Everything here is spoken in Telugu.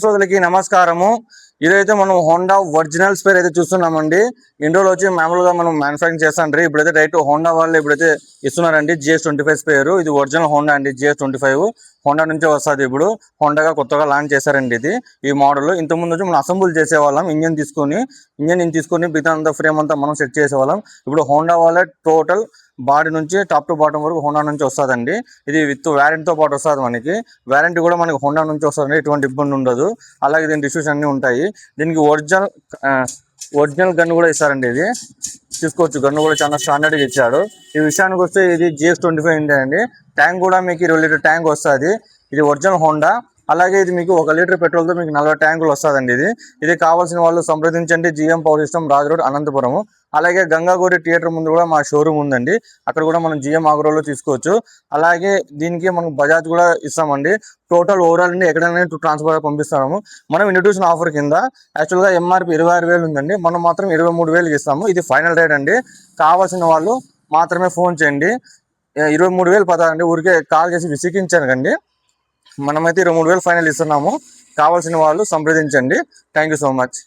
సోదరులకి నమస్కారము. ఇదైతే మనం హోండా ఒరిజినల్ స్పేర్ అయితే చూస్తున్నామండి. ఇండోలో వచ్చి మామూలుగా మనం మ్యానుఫ్యాక్చరింగ్ చేస్తాండ్రి. ఇప్పుడైతే డైరెక్ట్ హోండా వాళ్ళు ఇప్పుడైతే ఇస్తున్నారండి. GS25 spare. ఇది ఒరిజినల్ హోండా అండి. GS25 హోండా నుంచే వస్తుంది. ఇప్పుడు హోండాగా కొత్తగా లాంచ్ చేశారండి ఇది ఈ మోడల్. ఇంతకుముందు వచ్చి మనం అసెంబుల్ చేసేవాళ్ళం. ఇంజన్ తీసుకొని మిగతా అంతా ఫ్రేమ్ అంతా మనం సెట్ చేసేవాళ్ళం. ఇప్పుడు హోండా వాళ్ళే టోటల్ బాడీ నుంచి టాప్ టు బాటం వరకు హోండా నుంచి వస్తుందండి. ఇది విత్ వ్యారంటీతో పాటు వస్తుంది. మనకి వ్యారంటీ కూడా మనకి హోండా నుంచి వస్తుంది. ఎటువంటి ఇబ్బంది ఉండదు. అలాగే దీని డిష్యూస్ అన్నీ ఉంటాయి. దీనికి ఒరిజినల్ గన్ను కూడా ఇస్తారండి. ఇది తీసుకోవచ్చు. గన్ను కూడా చాలా స్టాండర్డ్గా ఇచ్చాడు. ఈ విషయానికి వస్తే ఇది GS25 ఇండియా అండి. ట్యాంక్ కూడా మీకు 2 లీటర్ ట్యాంక్ వస్తుంది. ఇది ఒరిజినల్ హోండా. అలాగే ఇది మీకు 1 లీటర్ పెట్రోల్తో మీకు 40 ట్యాంకులు వస్తుందండి. ఇది కావాల్సిన వాళ్ళు సంప్రదించండి. GM power system Raj road Anantapuram. అలాగే గంగాగోరి థియేటర్ ముందు కూడా మా షోరూమ్ ఉందండి. అక్కడ కూడా మనం GM ఆగ్రోలో తీసుకోవచ్చు. అలాగే దీనికి మనం బజాజ్ కూడా ఇస్తామండి. టోటల్ ఓవరాల్ అండి ఎక్కడైనా ట్రాన్స్ఫర్ పంపిస్తాము. మనం ఇంట్రడ్యూషన్ ఆఫర్ కింద యాక్చువల్గా MRP 26,000 ఉందండి. మనం మాత్రం 23,000 ఇస్తాము. ఇది ఫైనల్ రేట్ అండి. కావాల్సిన వాళ్ళు మాత్రమే ఫోన్ చేయండి. 23,000 పదాలండి. ఊరికే కాల్ చేసి విసిగించారండి. మనమైతే 23,000 ఫైనల్ ఇస్తున్నాము. కావాల్సిన వాళ్ళు సంప్రదించండి. Thank you so much.